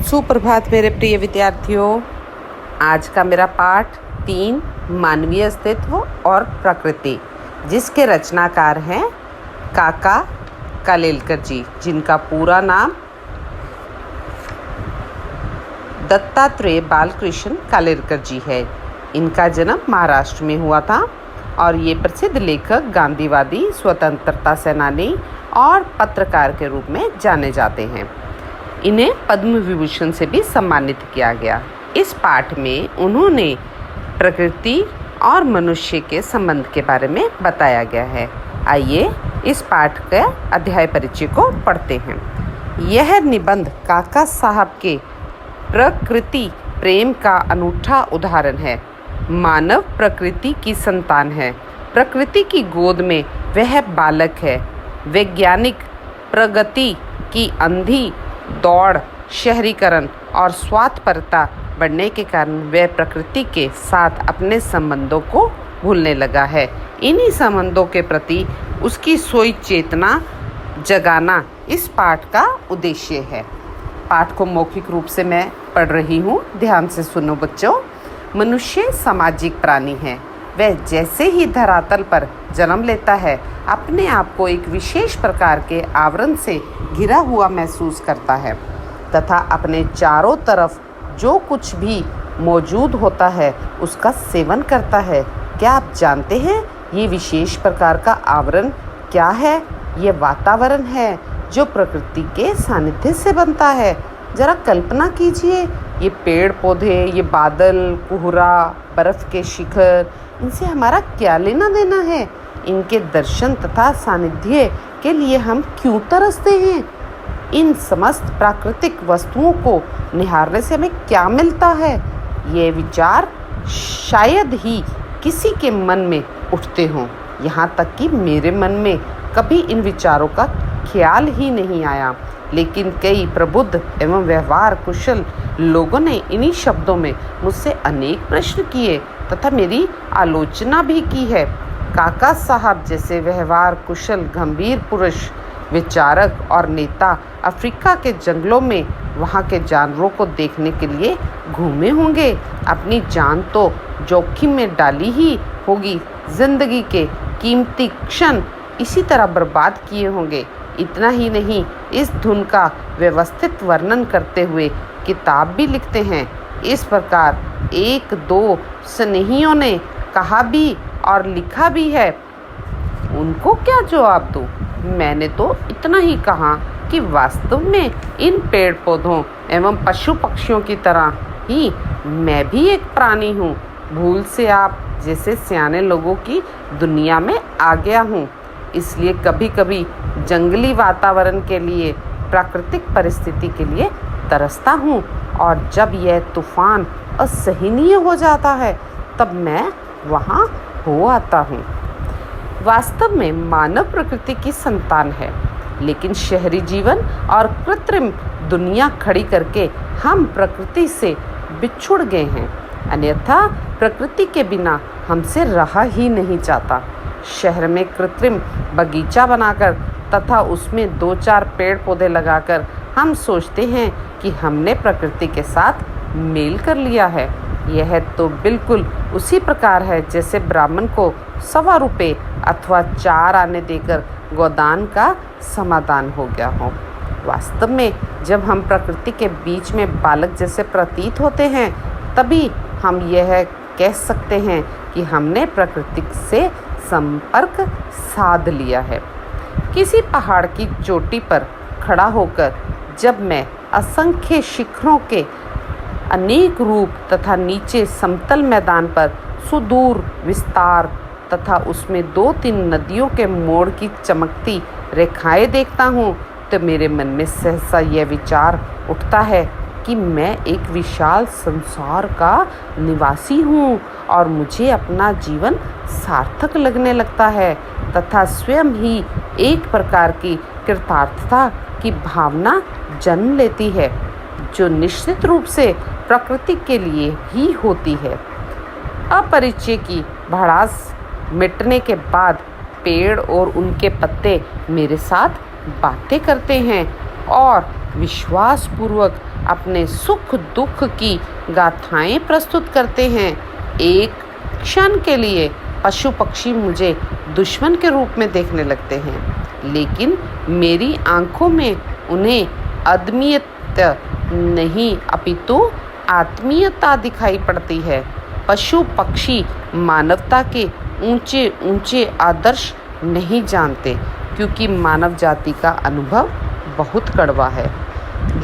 सुप्रभात मेरे प्रिय विद्यार्थियों। आज का मेरा पाठ 3 मानवीय अस्तित्व और प्रकृति, जिसके रचनाकार हैं काका कालेलकर जी, जिनका पूरा नाम दत्तात्रेय बालकृष्ण कालेलकर जी है। इनका जन्म महाराष्ट्र में हुआ था और ये प्रसिद्ध लेखक, गांधीवादी, स्वतंत्रता सेनानी और पत्रकार के रूप में जाने जाते हैं। इन्हें पद्म विभूषण से भी सम्मानित किया गया। इस पाठ में उन्होंने प्रकृति और मनुष्य के संबंध के बारे में बताया गया है। आइए इस पाठ के अध्याय परिचय को पढ़ते हैं। यह निबंध काका साहब के प्रकृति प्रेम का अनूठा उदाहरण है। मानव प्रकृति की संतान है। प्रकृति की गोद में वह बालक है। वैज्ञानिक प्रगति की अंधी दौड़, शहरीकरण और स्वार्थपरता बढ़ने के कारण वह प्रकृति के साथ अपने संबंधों को भूलने लगा है। इन्हीं संबंधों के प्रति उसकी सोई चेतना जगाना इस पाठ का उद्देश्य है। पाठ को मौखिक रूप से मैं पढ़ रही हूँ, ध्यान से सुनो बच्चों। मनुष्य सामाजिक प्राणी है। वह जैसे ही धरातल पर जन्म लेता है, अपने आप को एक विशेष प्रकार के आवरण से घिरा हुआ महसूस करता है तथा अपने चारों तरफ जो कुछ भी मौजूद होता है उसका सेवन करता है। क्या आप जानते हैं ये विशेष प्रकार का आवरण क्या है? ये वातावरण है जो प्रकृति के सानिध्य से बनता है। जरा कल्पना कीजिए, ये पेड़ पौधे, ये बादल, कोहरा, बर्फ के शिखर, इनसे हमारा क्या लेना देना है? इनके दर्शन तथा सानिध्य के लिए हम क्यों तरसते हैं? इन समस्त प्राकृतिक वस्तुओं को निहारने से हमें क्या मिलता है? ये विचार शायद ही किसी के मन में उठते हों। यहाँ तक कि मेरे मन में कभी इन विचारों का ख्याल ही नहीं आया। लेकिन कई प्रबुद्ध एवं व्यवहार कुशल लोगों ने इन्हीं शब्दों में मुझसे अनेक प्रश्न किए तथा मेरी आलोचना भी की है। काका साहब जैसे व्यवहार कुशल गंभीर पुरुष, विचारक और नेता अफ्रीका के जंगलों में वहाँ के जानवरों को देखने के लिए घूमे होंगे। अपनी जान तो जोखिम में डाली ही होगी। जिंदगी के कीमती क्षण इसी तरह बर्बाद किए होंगे। इतना ही नहीं, इस धुन का व्यवस्थित वर्णन करते हुए किताब भी लिखते हैं। इस प्रकार एक दो स्नेहियों ने कहा भी और लिखा भी है। उनको क्या जवाब दूँ? मैंने तो इतना ही कहा कि वास्तव में इन पेड़ पौधों एवं पशु पक्षियों की तरह ही मैं भी एक प्राणी हूँ। भूल से आप जैसे सियाने लोगों की दुनिया में आ गया हूँ। इसलिए कभी कभी जंगली वातावरण के लिए, प्राकृतिक परिस्थिति के लिए तरसता हूँ और जब यह तूफान असहनीय हो जाता है तब मैं वहाँ हो आता हूँ। वास्तव में मानव प्रकृति की संतान है, लेकिन शहरी जीवन और कृत्रिम दुनिया खड़ी करके हम प्रकृति से बिछुड़ गए हैं। अन्यथा प्रकृति के बिना हमसे रहा ही नहीं जाता। शहर में कृत्रिम बगीचा बनाकर तथा उसमें 2-4 पेड़ पौधे लगाकर हम सोचते हैं कि हमने प्रकृति के साथ मेल कर लिया है। यह तो बिल्कुल उसी प्रकार है जैसे ब्राह्मण को 1.25 रुपये अथवा 4 आने देकर गोदान का समाधान हो गया हो। वास्तव में जब हम प्रकृति के बीच में बालक जैसे प्रतीत होते हैं, तभी हम यह कह सकते हैं कि हमने प्रकृति से संपर्क साध लिया है। किसी पहाड़ की चोटी पर खड़ा होकर जब मैं असंख्य शिखरों के अनेक रूप तथा नीचे समतल मैदान पर सुदूर विस्तार तथा उसमें 2-3 नदियों के मोड़ की चमकती रेखाएं देखता हूँ, तो मेरे मन में सहसा यह विचार उठता है कि मैं एक विशाल संसार का निवासी हूँ और मुझे अपना जीवन सार्थक लगने लगता है तथा स्वयं ही एक प्रकार की कृतार्थता की भावना जन्म लेती है, जो निश्चित रूप से प्रकृति के लिए ही होती है। अपरिचय की भड़ास मिटने के बाद पेड़ और उनके पत्ते मेरे साथ बातें करते हैं और विश्वासपूर्वक अपने सुख दुख की गाथाएं प्रस्तुत करते हैं। एक क्षण के लिए पशु पक्षी मुझे दुश्मन के रूप में देखने लगते हैं, लेकिन मेरी आंखों में उन्हें अदमियत नहीं अपितु आत्मीयता दिखाई पड़ती है। पशु पक्षी मानवता के ऊंचे ऊंचे आदर्श नहीं जानते, क्योंकि मानव जाति का अनुभव बहुत कड़वा है।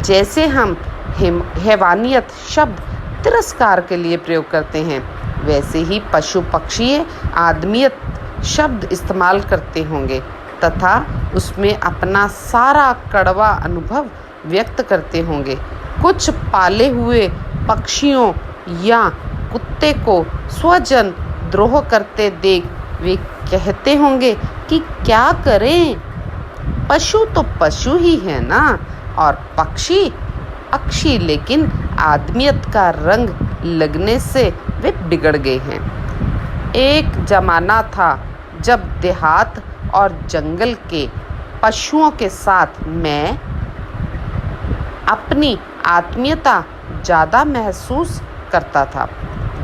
जैसे हम हैवानियत शब्द तिरस्कार के लिए प्रयोग करते हैं, वैसे ही पशु पक्षी आदमियत शब्द इस्तेमाल करते होंगे तथा उसमें अपना सारा कड़वा अनुभव व्यक्त करते होंगे। कुछ पाले हुए पक्षियों या कुत्ते को स्वजन द्रोह करते देख वे कहते होंगे कि क्या करें, पशु तो पशु ही है ना, और पक्षी अक्षी, लेकिन आदमियत का रंग लगने से वे बिगड़ गए हैं। एक जमाना था जब देहात और जंगल के पशुओं के साथ मैं अपनी आत्मीयता ज़्यादा महसूस करता था।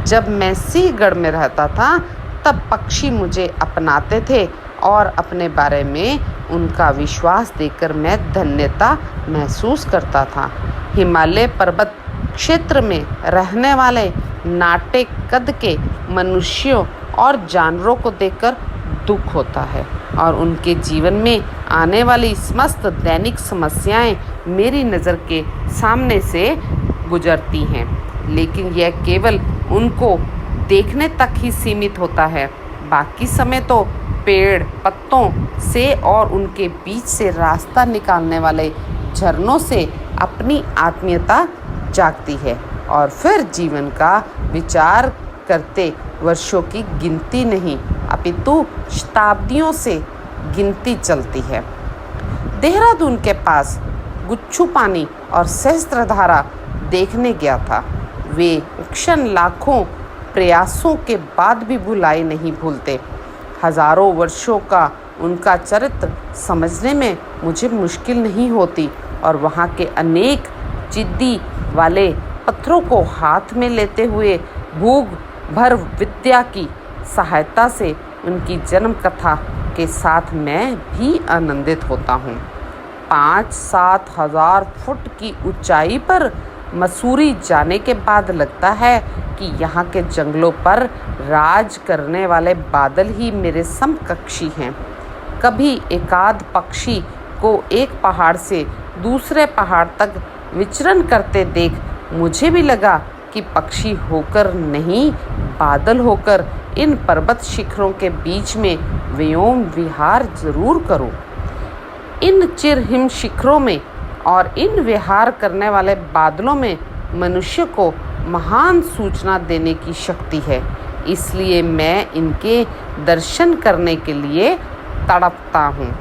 जब मैं सिंहगढ़ में रहता था तब पक्षी मुझे अपनाते थे और अपने बारे में उनका विश्वास देकर मैं धन्यता महसूस करता था। हिमालय पर्वत क्षेत्र में रहने वाले नाटे कद के मनुष्यों और जानवरों को देखकर दुख होता है और उनके जीवन में आने वाली समस्त दैनिक समस्याएं मेरी नज़र के सामने से गुजरती हैं, लेकिन यह केवल उनको देखने तक ही सीमित होता है। बाकी समय तो पेड़ पत्तों से और उनके बीच से रास्ता निकालने वाले झरनों से अपनी आत्मीयता जागती है और फिर जीवन का विचार करते वर्षों की गिनती नहीं अपितु शताब्दियों से गिनती चलती है। देहरादून के पास गुच्छू पानी और सहस्त्रधारा देखने गया था। वे क्षण लाखों प्रयासों के बाद भी भुलाए नहीं भूलते। हजारों वर्षों का उनका चरित्र समझने में मुझे मुश्किल नहीं होती और वहाँ के अनेक जिद्दी वाले पत्थरों को हाथ में लेते हुए भूख भर विद्या की सहायता से उनकी जन्म कथा के साथ मैं भी आनंदित होता हूँ। 5-7 हजार फुट की ऊंचाई पर मसूरी जाने के बाद लगता है कि यहाँ के जंगलों पर राज करने वाले बादल ही मेरे समकक्षी हैं। कभी एकाध पक्षी को एक पहाड़ से दूसरे पहाड़ तक विचरण करते देख मुझे भी लगा कि पक्षी होकर नहीं बादल होकर इन पर्वत शिखरों के बीच में व्योम विहार जरूर करूं। इन चिरहिम शिखरों में और इन विहार करने वाले बादलों में मनुष्य को महान सूचना देने की शक्ति है, इसलिए मैं इनके दर्शन करने के लिए तड़पता हूँ।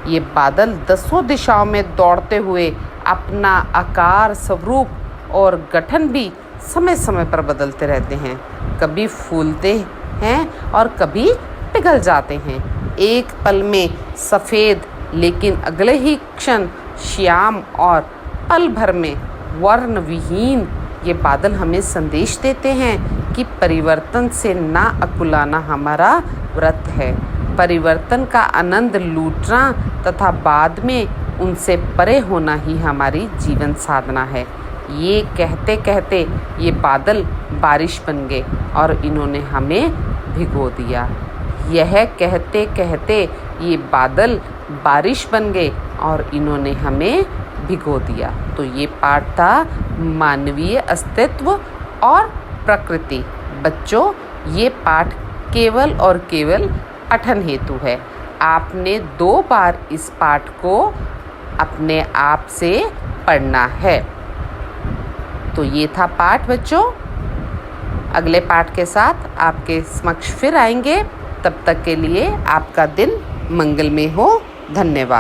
ये बादल 10 दिशाओं में दौड़ते हुए अपना आकार स्वरूप और गठन भी समय समय पर बदलते रहते हैं। कभी फूलते हैं और कभी पिघल जाते हैं। एक पल में सफ़ेद लेकिन अगले ही क्षण श्याम और पल भर में वर्ण विहीन ये बादल हमें संदेश देते हैं कि परिवर्तन से ना अकुलाना हमारा व्रत है। परिवर्तन का आनंद लूटना तथा बाद में उनसे परे होना ही हमारी जीवन साधना है। ये कहते कहते ये बादल बारिश बन गए और इन्होंने हमें भिगो दिया। यह कहते कहते ये बादल बारिश बन गए और इन्होंने हमें भिगो दिया। तो ये पाठ था मानवीय अस्तित्व और प्रकृति। बच्चों, ये पाठ केवल और केवल पठन हेतु है। आपने 2 बार इस पाठ को अपने आप से पढ़ना है। तो ये था पाठ बच्चों। अगले पाठ के साथ आपके समक्ष फिर आएंगे। तब तक के लिए आपका दिन मंगलमय हो। धन्यवाद।